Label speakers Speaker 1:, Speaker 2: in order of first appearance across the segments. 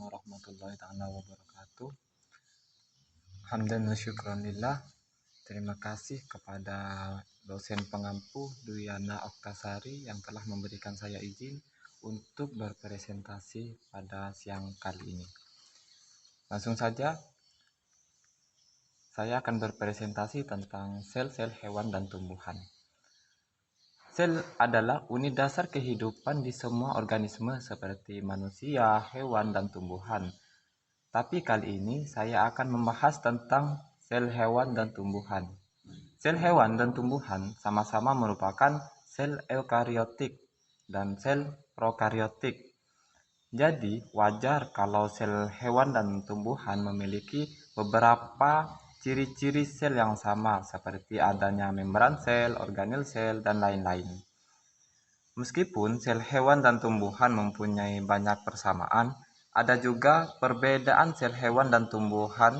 Speaker 1: warahmatullahi taala wabarakatuh. Hamdan wa syukranillah. Terima kasih kepada dosen pengampu Duyana Oktasari yang telah memberikan saya izin untuk berpresentasi pada siang kali ini. Langsung saja, saya akan berpresentasi tentang sel-sel hewan dan tumbuhan. Sel adalah unit dasar kehidupan di semua organisme seperti manusia, hewan, dan tumbuhan. Tapi kali ini saya akan membahas tentang sel hewan dan tumbuhan. Sel hewan dan tumbuhan sama-sama merupakan sel eukariotik dan sel prokariotik. Jadi wajar kalau sel hewan dan tumbuhan memiliki beberapa ciri-ciri sel yang sama seperti adanya membran sel, organel sel, dan lain-lain. Meskipun sel hewan dan tumbuhan mempunyai banyak persamaan, ada juga perbedaan sel hewan dan tumbuhan.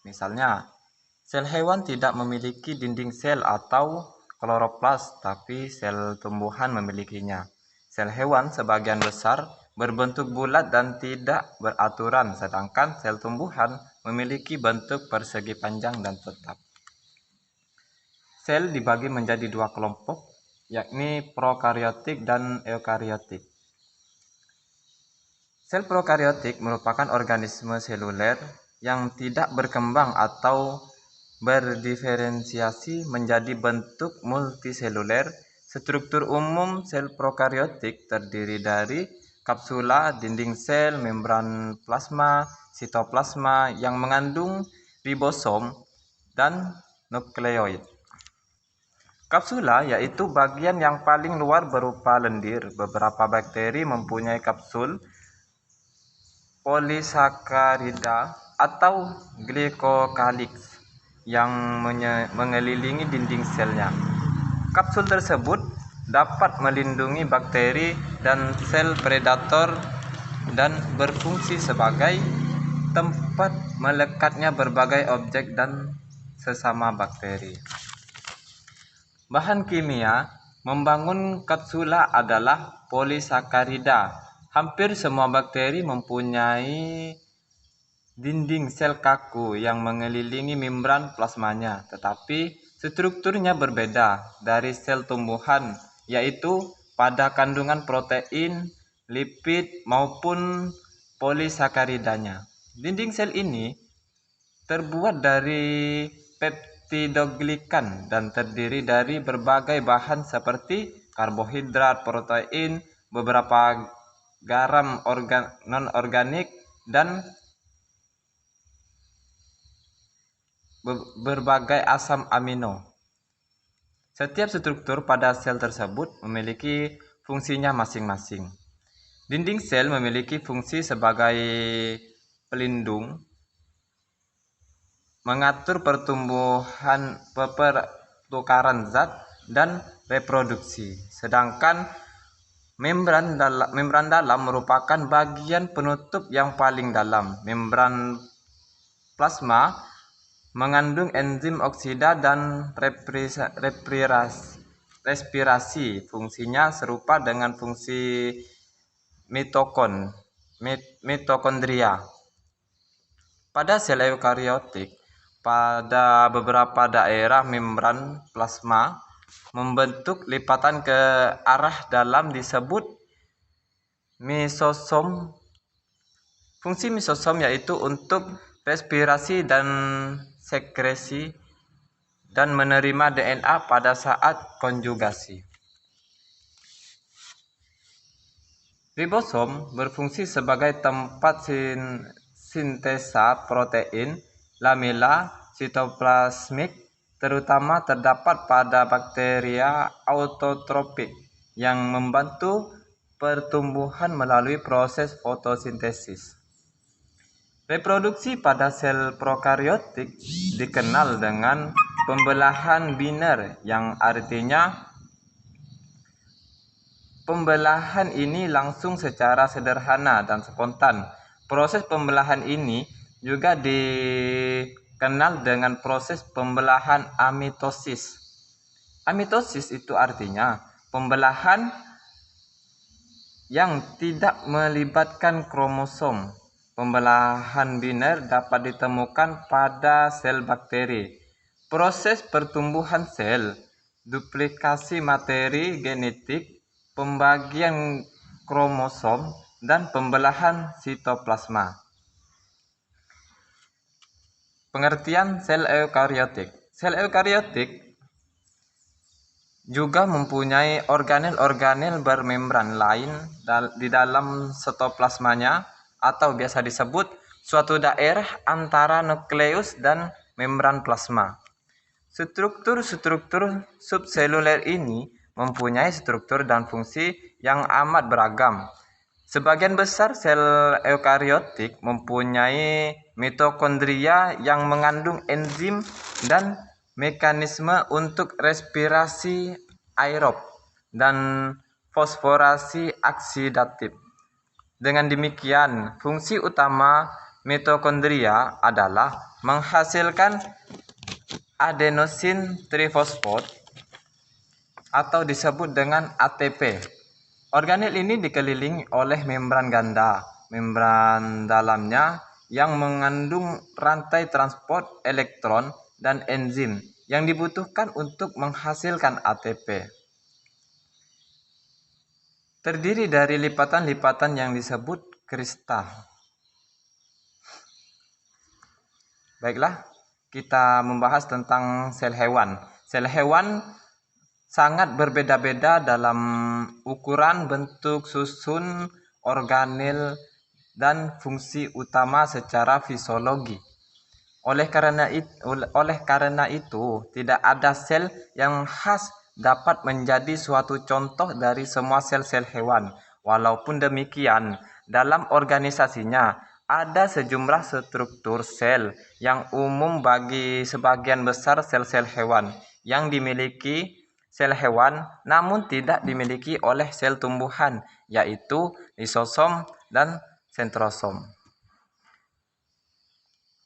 Speaker 1: Misalnya, sel hewan tidak memiliki dinding sel atau kloroplas, tapi sel tumbuhan memilikinya. Sel hewan sebagian besar berbentuk bulat dan tidak beraturan, sedangkan sel tumbuhan memiliki bentuk persegi panjang dan tetap. Sel dibagi menjadi dua kelompok, yakni prokariotik dan eukariotik. Sel prokariotik merupakan organisme seluler yang tidak berkembang atau berdiferensiasi menjadi bentuk multiseluler. Struktur umum sel prokariotik terdiri dari kapsula, dinding sel, membran plasma, sitoplasma yang mengandung ribosom, dan nukleoid. Kapsula yaitu bagian yang paling luar berupa lendir. Beberapa bakteri mempunyai kapsul polisakarida atau glycocalyx yang mengelilingi dinding selnya. Kapsul tersebut dapat melindungi bakteri dan sel predator dan berfungsi sebagai tempat melekatnya berbagai objek dan sesama bakteri. Bahan kimia membangun kapsula adalah polisakarida. Hampir semua bakteri mempunyai dinding sel kaku yang mengelilingi membran plasmanya, tetapi strukturnya berbeda dari sel tumbuhan, yaitu pada kandungan protein, lipid, maupun polisakaridanya. Dinding sel ini terbuat dari peptidoglikan dan terdiri dari berbagai bahan seperti karbohidrat, protein, beberapa garam non-organik, dan berbagai asam amino. Setiap struktur pada sel tersebut memiliki fungsinya masing-masing. Dinding sel memiliki fungsi sebagai pelindung, mengatur pertumbuhan, pertukaran zat, dan reproduksi. Sedangkan membran dalam merupakan bagian penutup yang paling dalam. Membran plasma mengandung enzim oksida dan respirasi. Fungsinya serupa dengan fungsi mitokondria. Pada sel eukariotik, pada beberapa daerah membran plasma membentuk lipatan ke arah dalam disebut mesosom. Fungsi mesosom yaitu untuk respirasi dan sekresi dan menerima DNA pada saat konjugasi. Ribosom berfungsi sebagai tempat sintesa protein lamela sitoplasmik, terutama terdapat pada bakteria autotrofik yang membantu pertumbuhan melalui proses fotosintesis. Reproduksi pada sel prokariotik dikenal dengan pembelahan biner, yang artinya pembelahan ini langsung secara sederhana dan spontan. Proses pembelahan ini juga dikenal dengan proses pembelahan amitosis. Amitosis itu artinya pembelahan yang tidak melibatkan kromosom. pembelahan biner dapat ditemukan pada sel bakteri. Proses pertumbuhan sel, duplikasi materi genetik, pembagian kromosom, dan pembelahan sitoplasma. Pengertian sel eukariotik. Sel eukariotik juga mempunyai organel-organel bermembran lain di dalam sitoplasmanya, atau biasa disebut suatu daerah antara nukleus dan membran plasma. Struktur-struktur subseluler ini mempunyai struktur dan fungsi yang amat beragam. Sebagian besar sel eukariotik mempunyai mitokondria yang mengandung enzim dan mekanisme untuk respirasi aerob dan fosforasi oksidatif. Dengan demikian, fungsi utama mitokondria adalah menghasilkan adenosin trifosfat atau disebut dengan ATP. Organel ini dikelilingi oleh membran ganda, membran dalamnya yang mengandung rantai transport elektron dan enzim yang dibutuhkan untuk menghasilkan ATP. Terdiri dari lipatan-lipatan yang disebut kristal. Baiklah, kita membahas tentang sel hewan. Sel hewan sangat berbeda-beda dalam ukuran, bentuk, susun, organel, dan fungsi utama secara fisiologi. Oleh karena itu, tidak ada sel yang khas dapat menjadi suatu contoh dari semua sel-sel hewan. Walaupun demikian, dalam organisasinya ada sejumlah struktur sel yang umum bagi sebagian besar sel-sel hewan yang dimiliki sel hewan namun tidak dimiliki oleh sel tumbuhan, yaitu lisosom dan sentrosom.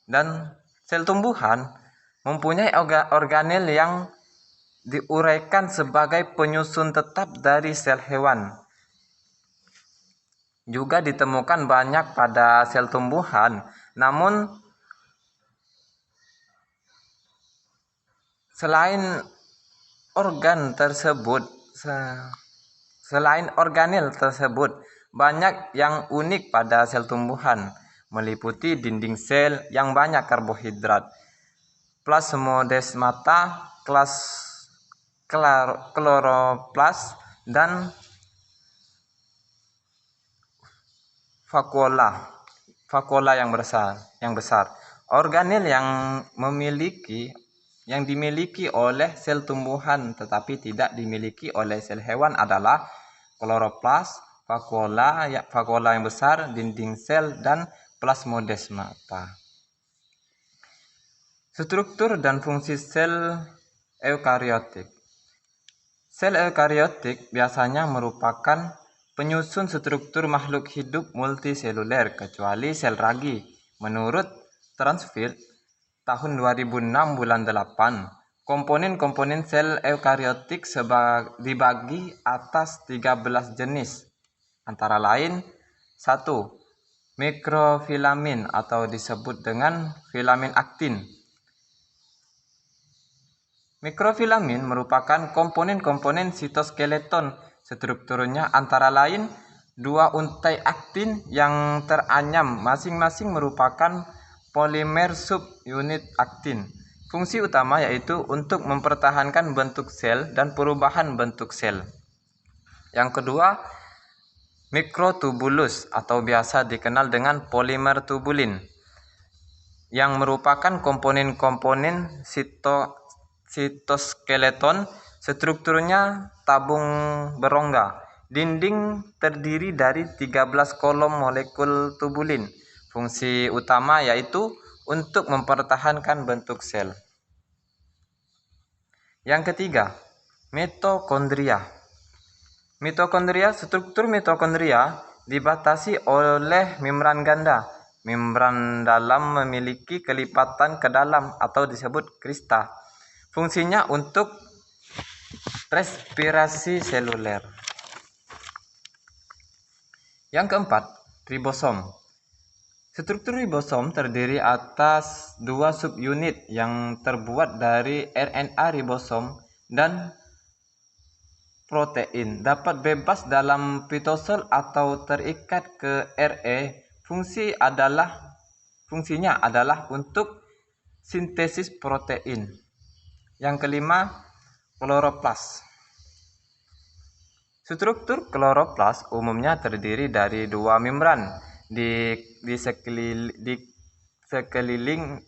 Speaker 1: Dan sel tumbuhan mempunyai organel yang diuraikan sebagai penyusun tetap dari sel hewan. Juga ditemukan banyak pada sel tumbuhan, namun selain organel tersebut, banyak yang unik pada sel tumbuhan, meliputi dinding sel yang banyak karbohidrat, plasmodesmata, kloroplas, dan vakuola yang besar. Organel yang dimiliki oleh sel tumbuhan tetapi tidak dimiliki oleh sel hewan adalah kloroplas, vakuola yang besar, dinding sel, dan plasmodesmata. Struktur dan fungsi sel eukariotik. Sel eukariotik biasanya merupakan penyusun struktur makhluk hidup multiseluler kecuali sel ragi. Menurut Transfield tahun 2006 bulan 8, komponen-komponen sel eukariotik dibagi atas 13 jenis, antara lain 1. Mikrofilamin atau disebut dengan filamin aktin. Mikrofilamin merupakan komponen-komponen sitoskeleton. Strukturnya antara lain 2 untai aktin yang teranyam, masing-masing merupakan polimer subunit aktin. Fungsi utama yaitu untuk mempertahankan bentuk sel dan perubahan bentuk sel. Yang kedua, mikrotubulus atau biasa dikenal dengan polimer tubulin, yang merupakan komponen-komponen sitoskeleton. Strukturnya tabung berongga. Dinding terdiri dari 13 kolom molekul tubulin. Fungsi utama yaitu untuk mempertahankan bentuk sel. Yang ketiga, mitokondria. Struktur mitokondria dibatasi oleh membran ganda. Membran dalam memiliki kelipatan ke dalam atau disebut krista. Fungsinya untuk respirasi seluler. Yang keempat, ribosom. Struktur ribosom terdiri atas dua subunit yang terbuat dari RNA ribosom dan protein. Dapat bebas dalam pitosol atau terikat ke RE. Fungsinya adalah untuk sintesis protein. Yang kelima, kloroplas. Struktur kloroplas umumnya terdiri dari dua membran di sekeliling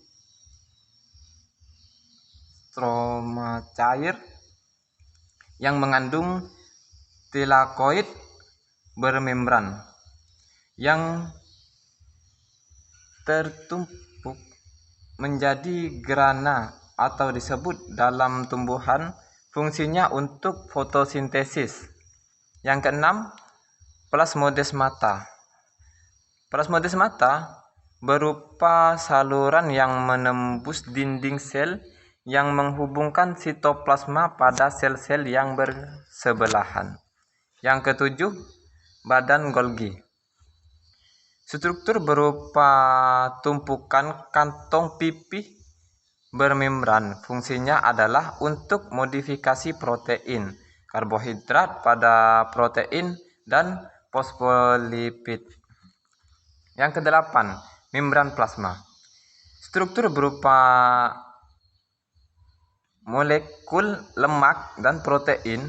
Speaker 1: stroma cair yang mengandung tilakoid bermembran yang tertumpuk menjadi grana atau disebut dalam tumbuhan. Fungsinya untuk fotosintesis. Yang keenam, plasmodesmata. Plasmodesmata berupa saluran yang menembus dinding sel yang menghubungkan sitoplasma pada sel-sel yang bersebelahan. Yang ketujuh, badan Golgi. Struktur berupa tumpukan kantong pipih bermembran. Fungsinya adalah untuk modifikasi protein, karbohidrat pada protein, dan fosfolipid. Yang kedelapan, membran plasma. Struktur berupa molekul lemak dan protein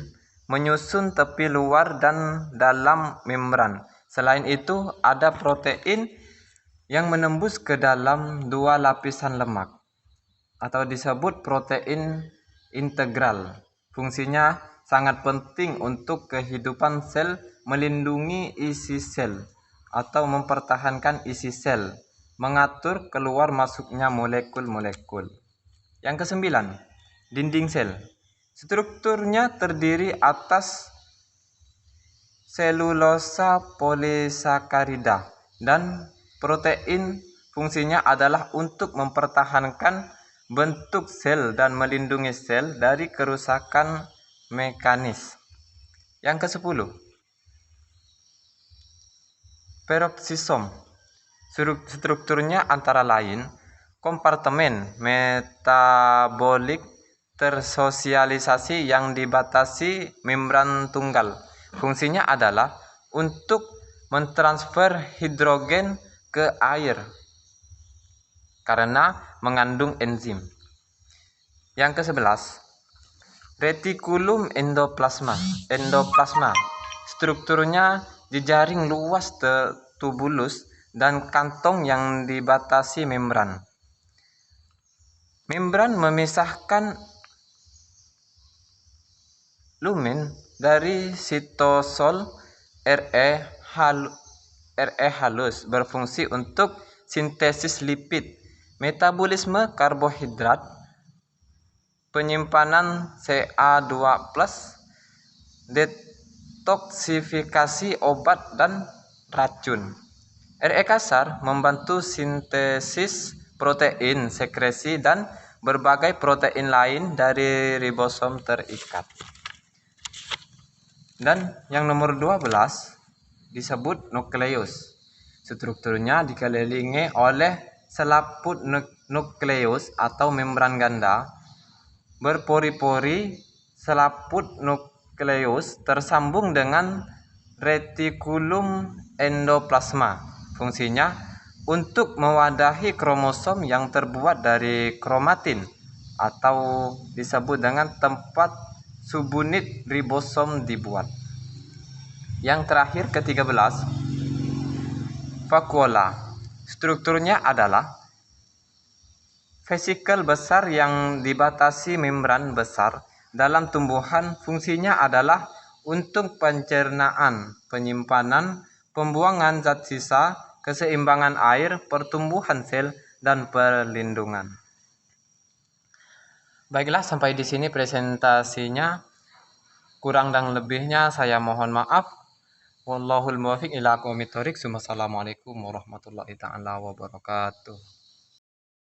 Speaker 1: menyusun tepi luar dan dalam membran. Selain itu, ada protein yang menembus ke dalam dua lapisan lemak atau disebut protein integral. Fungsinya sangat penting untuk kehidupan sel, melindungi isi sel atau mempertahankan isi sel, mengatur keluar masuknya molekul-molekul. Yang kesembilan, dinding sel. Strukturnya terdiri atas selulosa polisakarida dan protein. Fungsinya adalah untuk mempertahankan bentuk sel dan melindungi sel dari kerusakan mekanis. Yang ke-10, peroksisom. Strukturnya antara lain kompartemen metabolik tersosialisasi yang dibatasi membran tunggal. Fungsinya adalah untuk mentransfer hidrogen ke air karena mengandung enzim. Yang ke-11, retikulum endoplasma. Strukturnya jejaring luas tubulus dan kantong yang dibatasi membran. Membran memisahkan lumen dari sitosol. RE halus berfungsi untuk sintesis lipid, metabolisme karbohidrat, penyimpanan Ca2+, detoksifikasi obat dan racun. RE kasar membantu sintesis protein, sekresi, dan berbagai protein lain dari ribosom terikat. Dan yang nomor 12 disebut nukleus. Strukturnya dikelilingi oleh selaput nukleus atau membran ganda berpori-pori. Selaput nukleus tersambung dengan retikulum endoplasma. Fungsinya untuk mewadahi kromosom yang terbuat dari kromatin atau disebut dengan tempat subunit ribosom dibuat. Yang terakhir ke-13, vakuola. Strukturnya adalah vesikel besar yang dibatasi membran besar. Dalam tumbuhan, fungsinya adalah untuk pencernaan, penyimpanan, pembuangan zat sisa, keseimbangan air, pertumbuhan sel, dan perlindungan. Baiklah, sampai di sini presentasinya. Kurang dan lebihnya saya mohon maaf. Wallahul muwaffiq ila aqwamit thoriq. Wassalamualaikum warahmatullahi taala wabarakatuh.